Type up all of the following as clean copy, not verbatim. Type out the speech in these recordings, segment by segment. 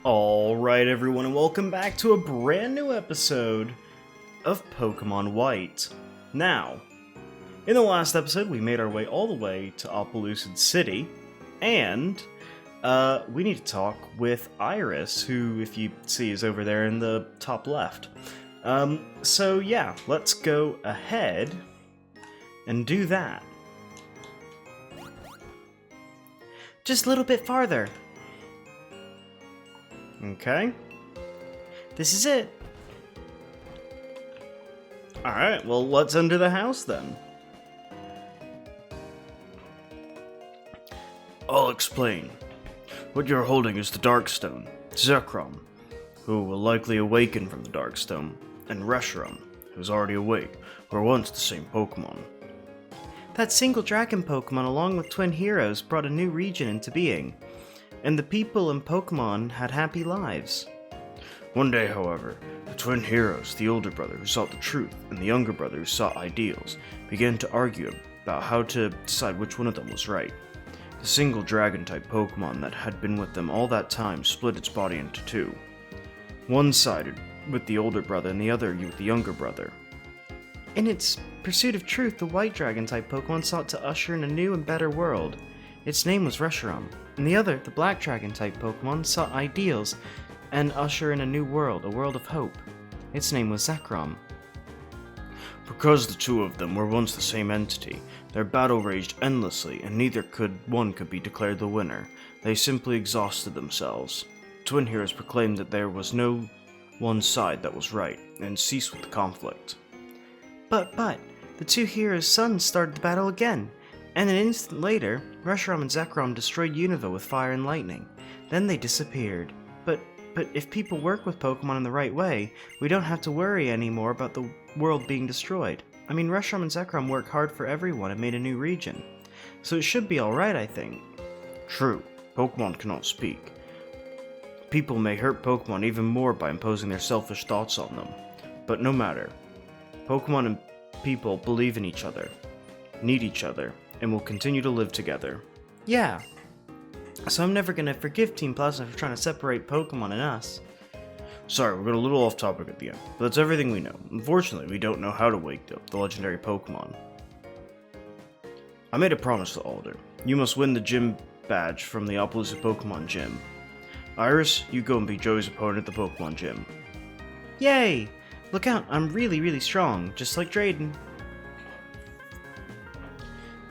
Alright everyone, and welcome back to a brand new episode of Pokemon White. Now, in the last episode we made our way all the way to Opelucid City, and we need to talk with Iris, who, if you see, is over there in the top left. So yeah, let's go ahead and do that. Just a little bit farther. Okay. This is it. Alright, well let's enter the house then. I'll explain. What you're holding is the Darkstone, Zekrom, who will likely awaken from the Darkstone, and Reshiram, who's already awake, were once the same Pokemon. That single dragon Pokemon along with twin heroes brought a new region into being, and the people and Pokemon had happy lives. One day, however, the twin heroes, the older brother who sought the truth and the younger brother who sought ideals, began to argue about how to decide which one of them was right. The single dragon-type Pokemon that had been with them all that time split its body into two. One sided with the older brother and the other with the younger brother. In its pursuit of truth, the white dragon-type Pokemon sought to usher in a new and better world. Its name was Reshiram, and the other, the black dragon-type Pokemon, sought ideals and usher in a new world, a world of hope. Its name was Zekrom. Because the two of them were once the same entity, their battle raged endlessly, and neither could be declared the winner. They simply exhausted themselves. Twin heroes proclaimed that there was no one side that was right, and ceased with the conflict. But, the two heroes' sons started the battle again, and an instant later, Reshiram and Zekrom destroyed Unova with fire and lightning. Then they disappeared. But if people work with Pokemon in the right way, we don't have to worry anymore about the world being destroyed. I mean, Reshiram and Zekrom work hard for everyone and made a new region. So it should be alright, I think. True, Pokemon cannot speak. People may hurt Pokemon even more by imposing their selfish thoughts on them. But no matter. Pokemon and people believe in each other, need each other, and will continue to live together. Yeah. So I'm never gonna forgive Team Plasma for trying to separate Pokemon and us. Sorry, we're a little off topic at the end, but that's everything we know. Unfortunately, we don't know how to wake up the legendary Pokemon. I made a promise to Alder. You must win the gym badge from the Opelucid Pokemon Gym. Iris, you go and be Joey's opponent at the Pokemon Gym. Yay! Look out, I'm really strong, just like Drayden.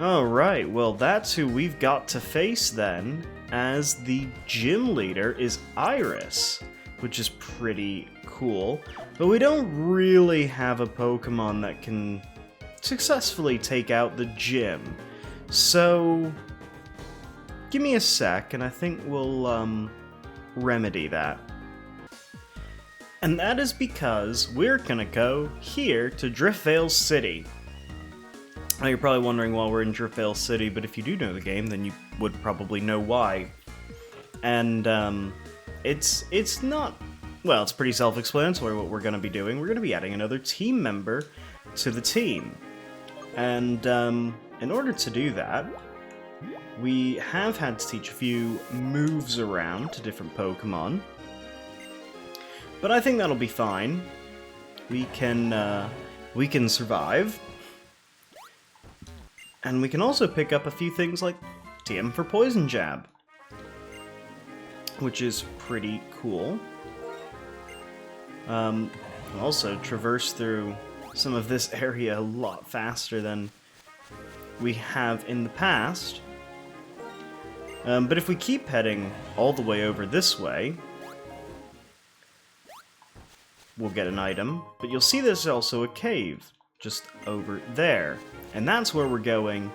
Alright, well that's who we've got to face then, as the gym leader is Iris, which is pretty cool. But we don't really have a Pokemon that can successfully take out the gym. So, give me a sec and I think we'll remedy that. And that is because we're gonna go here to Driftvale City. Now you're probably wondering why we're in Driftvale City, but if you do know the game, then you would probably know why. And it's not, well, it's pretty self-explanatory what we're going to be doing. We're going to be adding another team member to the team. And in order to do that, we have had to teach a few moves around to different Pokemon. But I think that'll be fine. We can survive. And we can also pick up a few things like TM for Poison Jab, which is pretty cool. Also traverse through some of this area a lot faster than we have in the past. But if we keep heading all the way over this way, we'll get an item. But you'll see there's also a cave just over there. And that's where we're going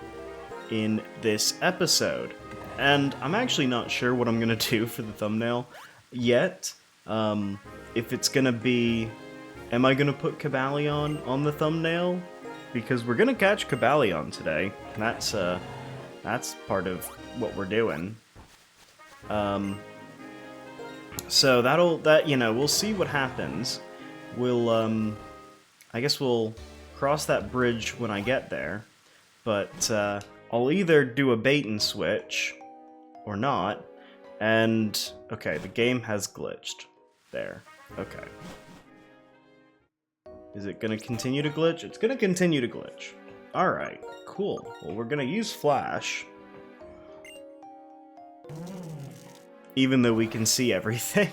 in this episode. And I'm actually not sure what I'm going to do for the thumbnail yet. If it's going to be... Am I going to put Cobalion on the thumbnail? Because we're going to catch Cobalion today. That's part of what we're doing. So we'll see what happens. I guess we'll cross that bridge when I get there, but I'll either do a bait and switch or not, And, okay, the game has glitched. There. Okay. Is it going to continue to glitch? It's going to continue to glitch. Alright, cool. Well, we're going to use Flash. Even though we can see everything.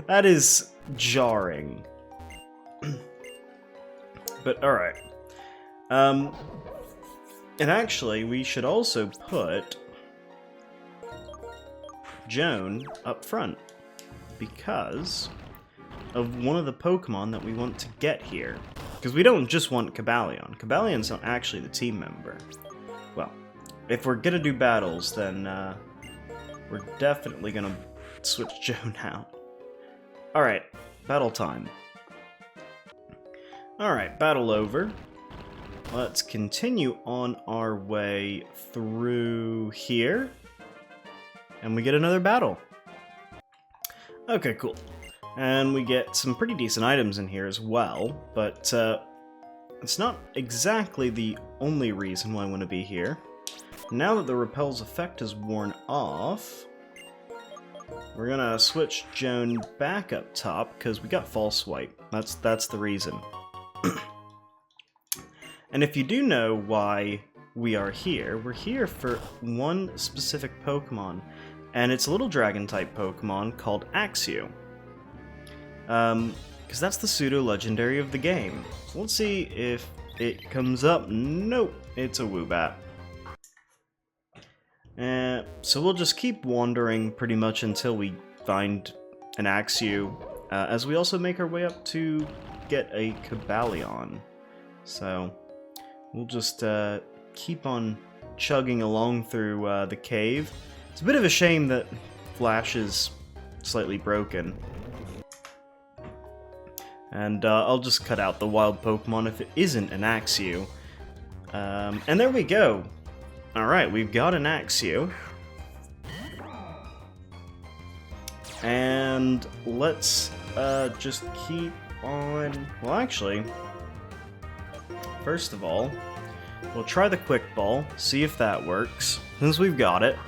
That is jarring. But, alright. And actually, we should also put Joan up front. Because of one of the Pokemon that we want to get here. Because we don't just want Cobalion. Cobalion's not actually the team member. Well, if we're gonna do battles, then we're definitely gonna switch Joan out. Alright, battle time. Alright, battle over. Let's continue on our way through here. And we get another battle. Okay, cool. And we get some pretty decent items in here as well, but it's not exactly the only reason why I want to be here. Now that the Repel's effect is worn off, we're gonna switch Joan back up top, because we got False Swipe. That's the reason. And if you do know why we are here, we're here for one specific Pokemon, and it's a little dragon-type Pokemon called Axew. Because that's the pseudo-legendary of the game. So let's see if it comes up. Nope, it's a Woobat. So we'll just keep wandering pretty much until we find an Axew, as we also make our way up to get a Cobalion. So we'll just keep on chugging along through the cave. It's a bit of a shame that Flash is slightly broken. And I'll just cut out the wild Pokemon if it isn't an Axew. And there we go. Alright, we've got an Axew. And let's just keep on... Well, actually, first of all, we'll try the Quick Ball, see if that works, since we've got it.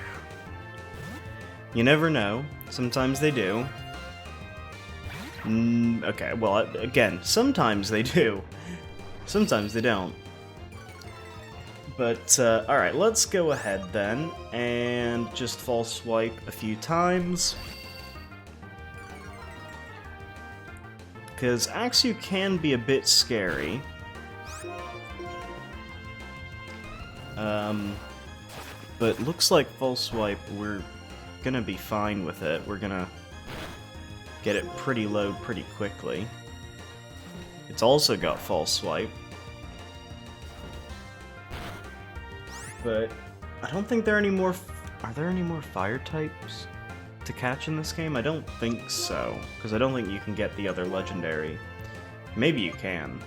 You never know. Sometimes they do. Okay, well, again, sometimes they do. Sometimes they don't. But, alright, let's go ahead then, and just False Swipe a few times. Because Axew can be a bit scary. But looks like False Swipe, we're gonna be fine with it. We're gonna get it pretty low pretty quickly. It's also got False Swipe. But I don't think there are any more... Are there any more fire types to catch in this game? I don't think so, because I don't think you can get the other legendary. Maybe you can.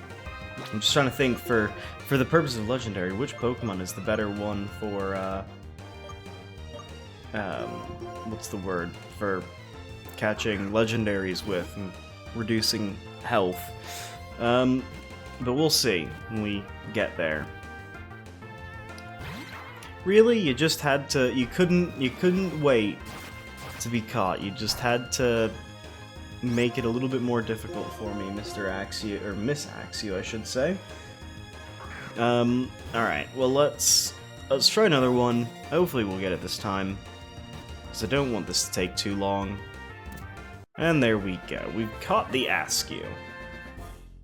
I'm just trying to think, for the purpose of legendary, which Pokemon is the better one for, what's the word? For catching legendaries with and reducing health. But we'll see when we get there. Really, you just had to... You couldn't wait to be caught. You just had to make it a little bit more difficult for me, Mr. Axew, or Miss Axew, I should say. Alright, well let's try another one. Hopefully we'll get it this time, because I don't want this to take too long. And there we go. We've caught the Askew.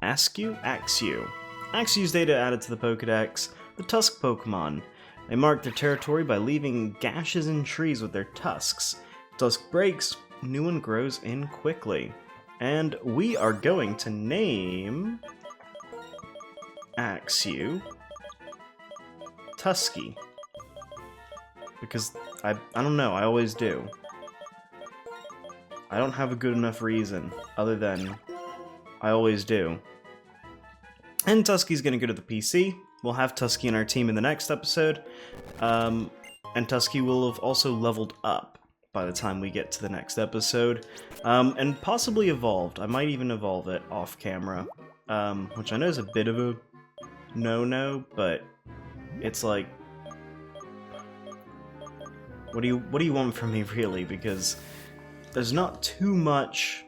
Askew? Axew. Axew's data added to the Pokedex. The Tusk Pokemon. They mark their territory by leaving gashes in trees with their tusks. Tusk breaks, new one grows in quickly. And we are going to name Axew Tusky. Because I don't know, I always do. I don't have a good enough reason, other than I always do. And Tusky's gonna go to the PC. We'll have Tusky in our team in the next episode. And Tusky will have also leveled up by the time we get to the next episode. And possibly evolved. I might even evolve it off camera. Which I know is a bit of a no-no, but it's like... What do you want from me, really? Because there's not too much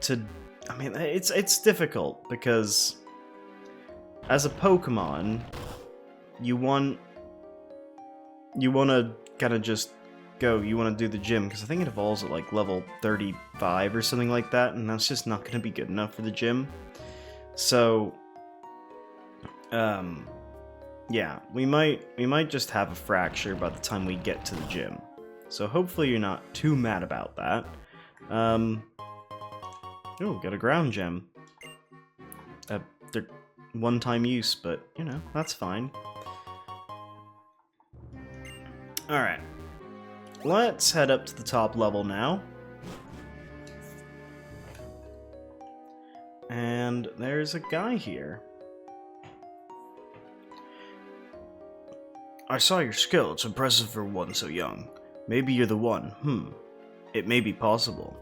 to... I mean, it's difficult, because as a Pokemon, you want to kind of just go, you want to do the gym, because I think it evolves at like level 35 or something like that, and that's just not going to be good enough for the gym. So, yeah, we might just have a fracture by the time we get to the gym. So hopefully you're not too mad about that. Oh, got a ground gem. They're one-time use, but, you know, that's fine. Alright. Let's head up to the top level now. And there's a guy here. I saw your skill. It's impressive for one so young. Maybe you're the one. It may be possible.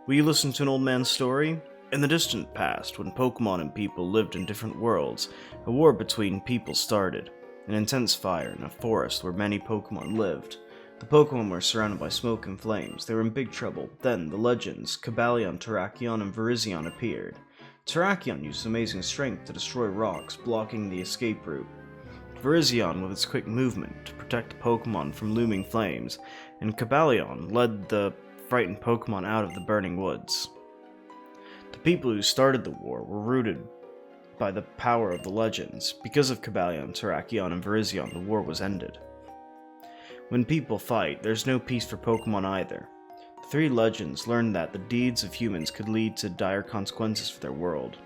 Will you listen to an old man's story? In the distant past, when Pokemon and people lived in different worlds, a war between people started. An intense fire in a forest where many Pokemon lived. The Pokemon were surrounded by smoke and flames. They were in big trouble. Then, the legends, Cobalion, Terrakion, and Virizion appeared. Terrakion used amazing strength to destroy rocks, blocking the escape route. Virizion with its quick movement to protect Pokemon from looming flames, and Cobalion led the frightened Pokemon out of the burning woods. The people who started the war were rooted by the power of the legends. Because of Cobalion, Terrakion, and Virizion, the war was ended. When people fight, there's no peace for Pokemon either. The three legends learned that the deeds of humans could lead to dire consequences for their world.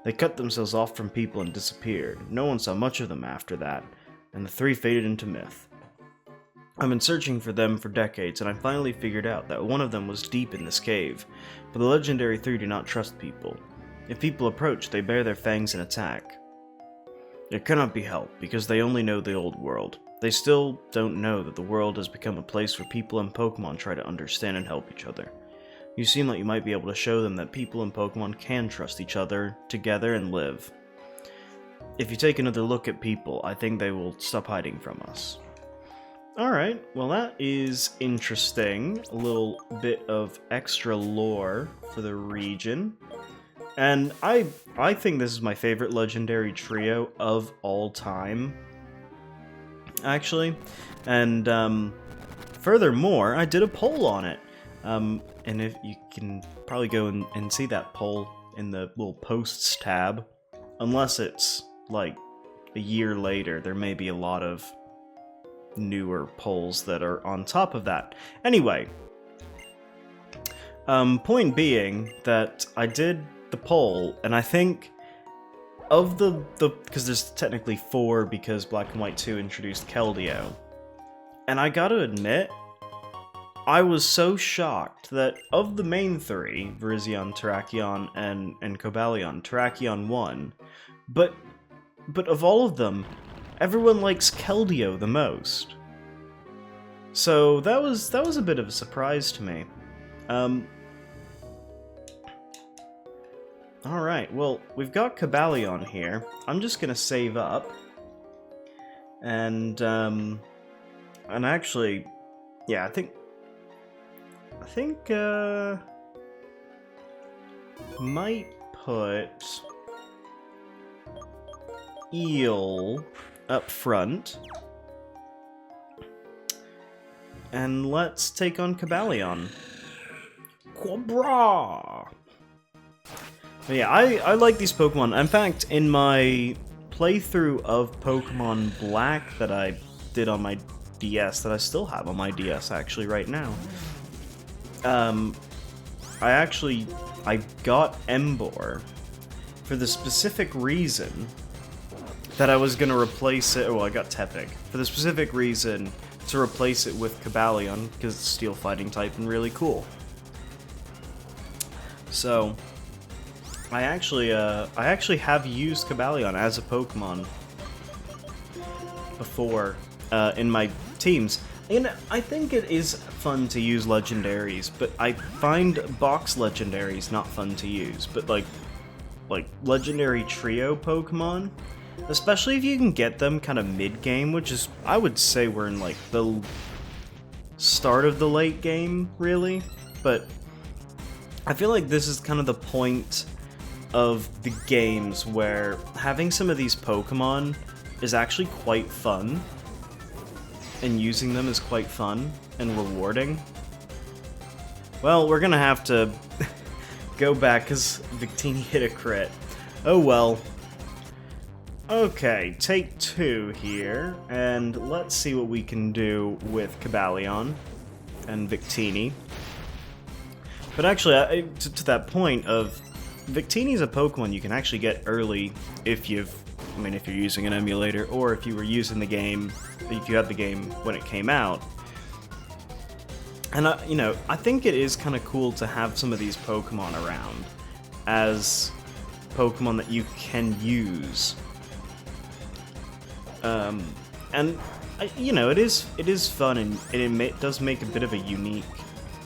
They cut themselves off from people and disappeared. No one saw much of them after that, and the three faded into myth. I've been searching for them for decades, and I finally figured out that one of them was deep in this cave, but the legendary three do not trust people. If people approach, they bare their fangs and attack. It cannot be helped, because they only know the old world. They still don't know that the world has become a place where people and Pokemon try to understand and help each other. You seem like you might be able to show them that people and Pokemon can trust each other, together, and live. If you take another look at people, I think they will stop hiding from us. Alright, well that is interesting. A little bit of extra lore for the region. And I think this is my favorite legendary trio of all time, actually. And furthermore, I did a poll on it. And if you can probably go and see that poll in the little posts tab. Unless it's like a year later, there may be a lot of newer polls that are on top of that. Anyway, point being that I did the poll, and I think of the because there's technically 4 because Black and White 2 introduced Keldeo, and I gotta admit, I was so shocked that of the main 3, Virizion, Terrakion, and Cobalion, Terrakion won, but of all of them, everyone likes Keldeo the most. So that was a bit of a surprise to me. Alright, well, we've got Cobalion here. I'm just gonna save up. And actually, yeah, I think might put Eel up front. And let's take on Cobalion. Quabra! But yeah, I like these Pokemon. In fact, in my playthrough of Pokemon Black that I did on my DS, that I still have on my DS actually right now, I got Emboar for the specific reason that I was gonna replace it. Well, I got Tepig for the specific reason to replace it with Cobalion because it's Steel Fighting type and really cool. So I actually have used Cobalion as a Pokemon before in my teams. And I think it is fun to use Legendaries, but I find box Legendaries not fun to use. But like Legendary Trio Pokemon, Especially if you can get them kind of mid-game, which is, I would say we're in like the start of the late game, really. But I feel like this is kind of the point of the games where having some of these Pokemon is actually quite fun, and using them is quite fun and rewarding. Well, we're gonna have to go back because Victini hit a crit. Oh well. Okay, take 2 here, and let's see what we can do with Cobalion and Victini. But actually, to that point of Victini's a Pokemon you can actually get early if you're using an emulator, or if you were using the game, if you had the game when it came out. And I think it is kind of cool to have some of these Pokemon around as Pokemon that you can use. And it is fun, and it does make a bit of a unique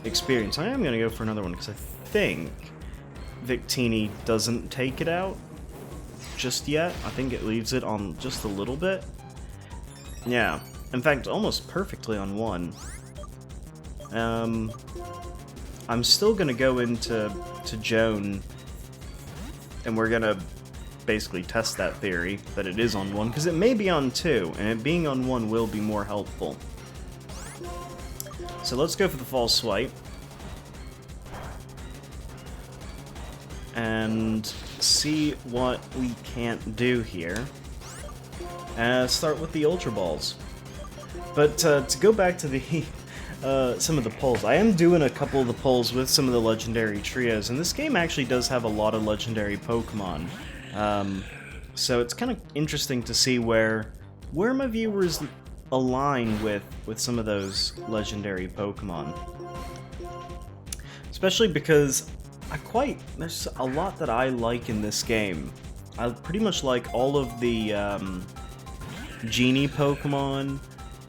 experience. I am gonna go for another one because I think Victini doesn't take it out just yet. I think it leaves it on just a little bit. Yeah, in fact, almost perfectly on 1. I'm still gonna go into Joan, and we're gonna basically test that theory that it is on 1, because it may be on 2, and it being on 1 will be more helpful. So let's go for the false swipe. And see what we can't do here. Start with the Ultra Balls. But to go back to the some of the polls, I am doing a couple of the polls with some of the legendary trios, and this game actually does have a lot of legendary Pokemon. So it's kind of interesting to see where my viewers align with some of those legendary Pokemon. Especially because there's a lot that I like in this game. I pretty much like all of the Genie Pokemon,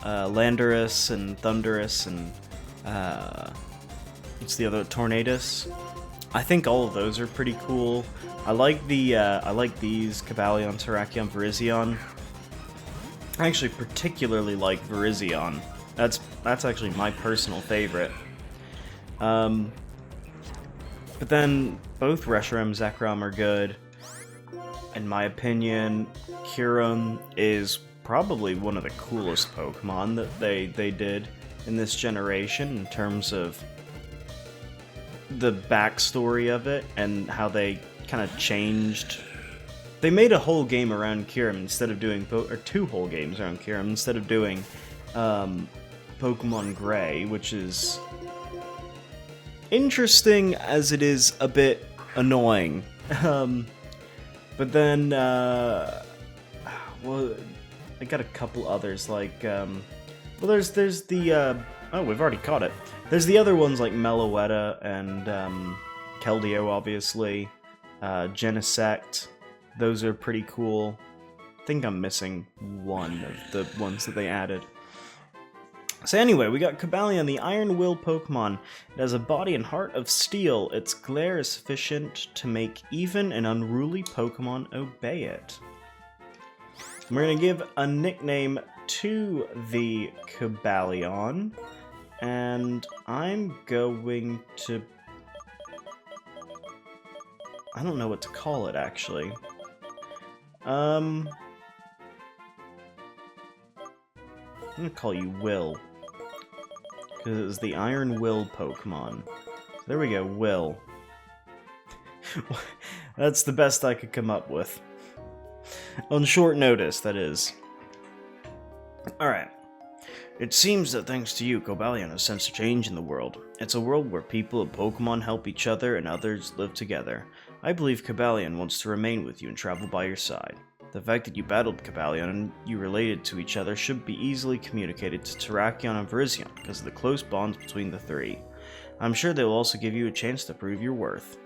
Landorus and Thundurus and what's the other, Tornadus. I think all of those are pretty cool. I like these Cobalion, Terrakion, Virizion. I actually particularly like Virizion. That's actually my personal favorite. But then both Reshiram and Zekrom are good. In my opinion, Kyurem is probably one of the coolest Pokemon that they did in this generation in terms of the backstory of it and how they kind of changed. They made a whole game around Kyurem instead of doing or 2 whole games around Kyurem instead of doing Pokemon Gray, which is interesting as it is a bit annoying. But then, well, I got a couple others, like, well, there's the, oh, we've already caught it. There's the other ones like Meloetta and Keldeo, obviously, Genesect. Those are pretty cool. I think I'm missing one of the ones that they added. So anyway, we got Cobalion, the Iron Will Pokemon. It has a body and heart of steel. Its glare is sufficient to make even an unruly Pokemon obey it. We're going to give a nickname to the Cobalion, and I'm going to... I don't know what to call it, actually. I'm going to call you Will, because it was the Iron Will Pokemon. There we go, Will. That's the best I could come up with. On short notice, that is. Alright. It seems that thanks to you, Cobalion has sensed a change in the world. It's a world where people and Pokemon help each other and others live together. I believe Cobalion wants to remain with you and travel by your side. The fact that you battled Cobalion and you related to each other should be easily communicated to Terrakion and Virizion because of the close bonds between the three. I'm sure they will also give you a chance to prove your worth.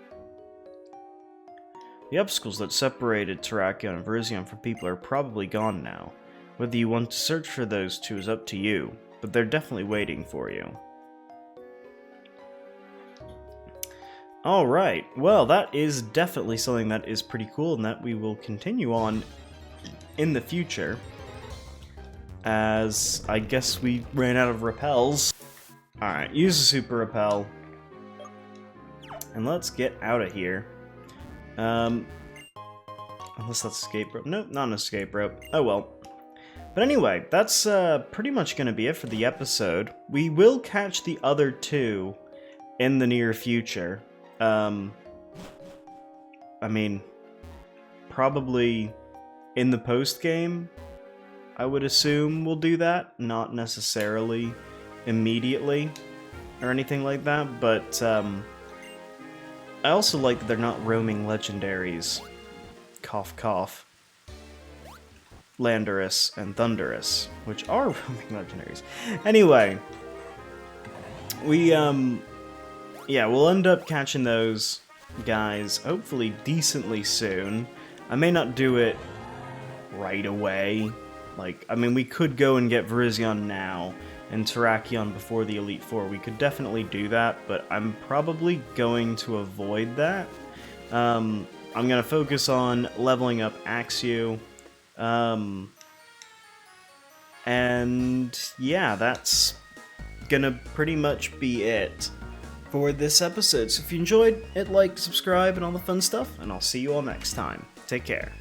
The obstacles that separated Terrakion and Virizion from people are probably gone now. Whether you want to search for those two is up to you, but they're definitely waiting for you. Alright, well that is definitely something that is pretty cool and that we will continue on in the future, as I guess we ran out of repels. Alright, use the super repel. And let's get out of here. Unless that's escape rope. Nope, not an escape rope. Oh well. But anyway, that's pretty much going to be it for the episode. We will catch the other two in the near future. I mean, probably in the post-game, I would assume we'll do that. Not necessarily immediately or anything like that, but I also like that they're not roaming legendaries. Cough, cough. Landorus and Thundurus, which are roaming legendaries. Anyway, yeah, we'll end up catching those guys hopefully decently soon. I may not do it right away. Like, I mean, we could go and get Virizion now and Terrakion before the Elite Four. We could definitely do that, but I'm probably going to avoid that. I'm going to focus on leveling up Axew. And yeah, that's gonna pretty much be it for this episode. So if you enjoyed, hit like, subscribe, and all the fun stuff, and I'll see you all next time. Take care.